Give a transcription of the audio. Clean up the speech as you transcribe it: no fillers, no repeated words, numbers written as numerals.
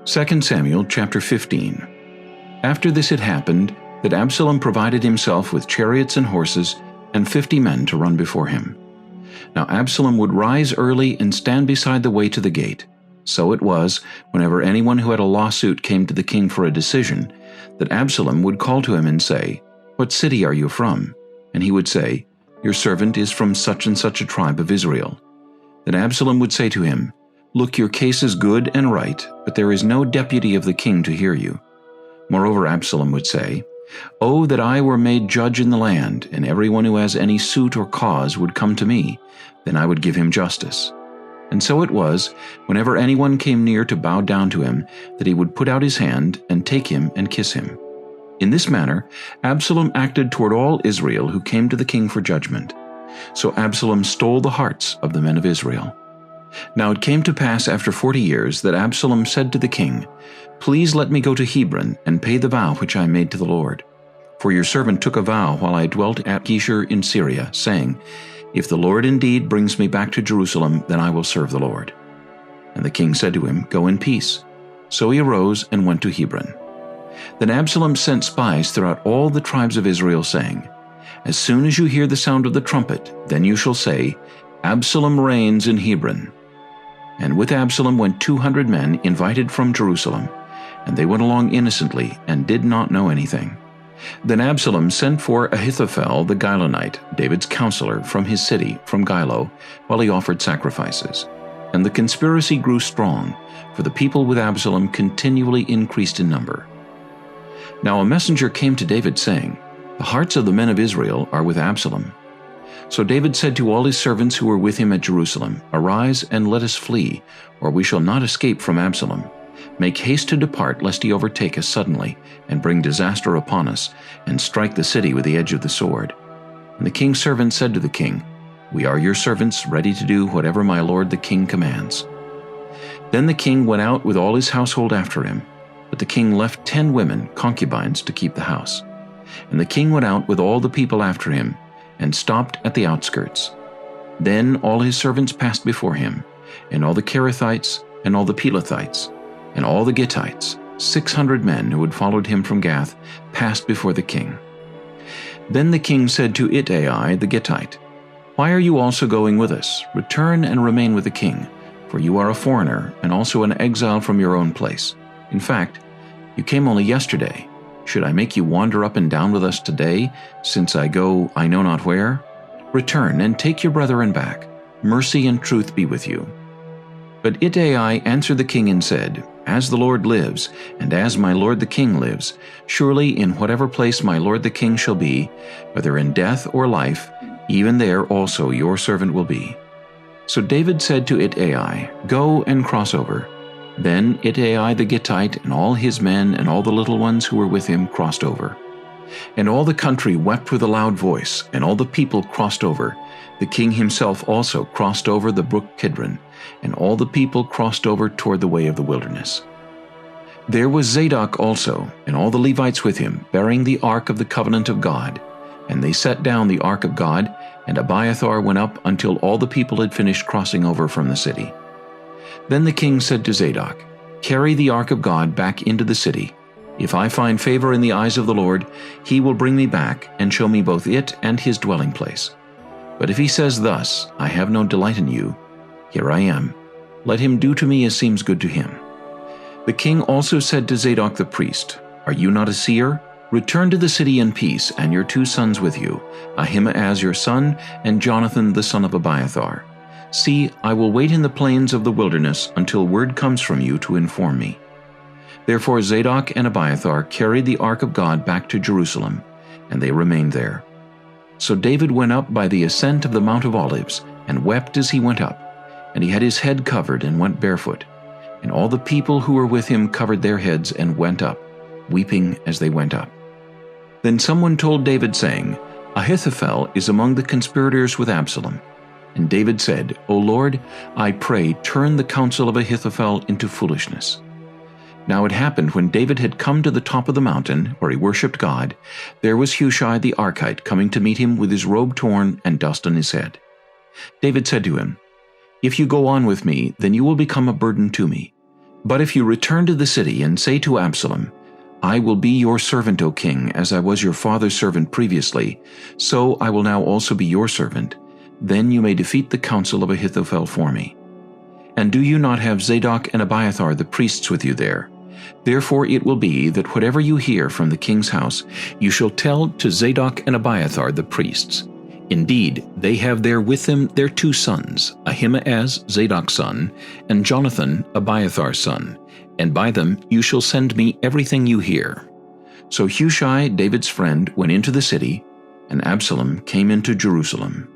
2 Samuel chapter 15. After this had happened, that Absalom provided himself with chariots and horses and 50 men to run before him. Now Absalom would rise early and stand beside the way to the gate. So it was, whenever anyone who had a lawsuit came to the king for a decision, that Absalom would call to him and say, "What city are you from?" And he would say, "Your servant is from such and such a tribe of Israel." Then Absalom would say to him, "Look, your case is good and right, but there is no deputy of the king to hear you." Moreover, Absalom would say, "Oh, that I were made judge in the land, and everyone who has any suit or cause would come to me, then I would give him justice." And so it was, whenever anyone came near to bow down to him, that he would put out his hand and take him and kiss him. In this manner Absalom acted toward all Israel who came to the king for judgment. So Absalom stole the hearts of the men of Israel. Now it came to pass after 40 years that Absalom said to the king, "Please let me go to Hebron and pay the vow which I made to the Lord. For your servant took a vow while I dwelt at Geshur in Syria, saying, 'If the Lord indeed brings me back to Jerusalem, then I will serve the Lord.'" And the king said to him, "Go in peace." So he arose and went to Hebron. Then Absalom sent spies throughout all the tribes of Israel, saying, "As soon as you hear the sound of the trumpet, then you shall say, 'Absalom reigns in Hebron.'" And with Absalom went 200 men invited from Jerusalem, and they went along innocently and did not know anything. Then Absalom sent for Ahithophel the Gilonite, David's counselor, from his city, from Gilo, while he offered sacrifices. And the conspiracy grew strong, for the people with Absalom continually increased in number. Now a messenger came to David, saying, "The hearts of the men of Israel are with Absalom." So David said to all his servants who were with him at Jerusalem, "Arise and let us flee, or we shall not escape from Absalom. Make haste to depart, lest he overtake us suddenly, and bring disaster upon us, and strike the city with the edge of the sword." And the king's servants said to the king, "We are your servants, ready to do whatever my lord the king commands." Then the king went out with all his household after him, but the king left 10 women, concubines, to keep the house. And the king went out with all the people after him, and stopped at the outskirts. Then all his servants passed before him, and all the Kerethites, and all the Pelethites, and all the Gittites, 600 men who had followed him from Gath, passed before the king. Then the king said to Ittai the Gittite, "Why are you also going with us? Return and remain with the king, for you are a foreigner, and also an exile from your own place. In fact, you came only yesterday. Should I make you wander up and down with us today, since I go I know not where? Return and take your brethren back. Mercy and truth be with you." But Ittai answered the king and said, "As the Lord lives, and as my lord the king lives, surely in whatever place my lord the king shall be, whether in death or life, even there also your servant will be." So David said to Ittai, "Go and cross over." Then Ittai the Gittite and all his men and all the little ones who were with him crossed over. And all the country wept with a loud voice, and all the people crossed over. The king himself also crossed over the brook Kidron, and all the people crossed over toward the way of the wilderness. There was Zadok also, and all the Levites with him, bearing the ark of the covenant of God. And they set down the ark of God, and Abiathar went up until all the people had finished crossing over from the city. Then the king said to Zadok, "Carry the ark of God back into the city. If I find favor in the eyes of the Lord, he will bring me back and show me both it and his dwelling place. But if he says thus, 'I have no delight in you,' here I am. Let him do to me as seems good to him." The king also said to Zadok the priest, "Are you not a seer? Return to the city in peace, and your 2 sons with you, Ahimaaz your son, and Jonathan the son of Abiathar. See, I will wait in the plains of the wilderness until word comes from you to inform me." Therefore Zadok and Abiathar carried the ark of God back to Jerusalem, and they remained there. So David went up by the ascent of the Mount of Olives, and wept as he went up, and he had his head covered and went barefoot. And all the people who were with him covered their heads and went up, weeping as they went up. Then someone told David, saying, "Ahithophel is among the conspirators with Absalom." And David said, "O Lord, I pray, turn the counsel of Ahithophel into foolishness." Now it happened, when David had come to the top of the mountain, where he worshipped God, there was Hushai the Archite coming to meet him with his robe torn and dust on his head. David said to him, "If you go on with me, then you will become a burden to me. But if you return to the city and say to Absalom, I will be your servant, O king, as I was your father's servant previously, so I will now also be your servant, then you may defeat the counsel of Ahithophel for me. And do you not have Zadok and Abiathar the priests with you there? Therefore it will be that whatever you hear from the king's house, you shall tell to Zadok and Abiathar the priests. Indeed, they have there with them their 2 sons, Ahimaaz, Zadok's son, and Jonathan, Abiathar's son, and by them you shall send me everything you hear. So Hushai, David's friend, went into the city, and Absalom came into Jerusalem.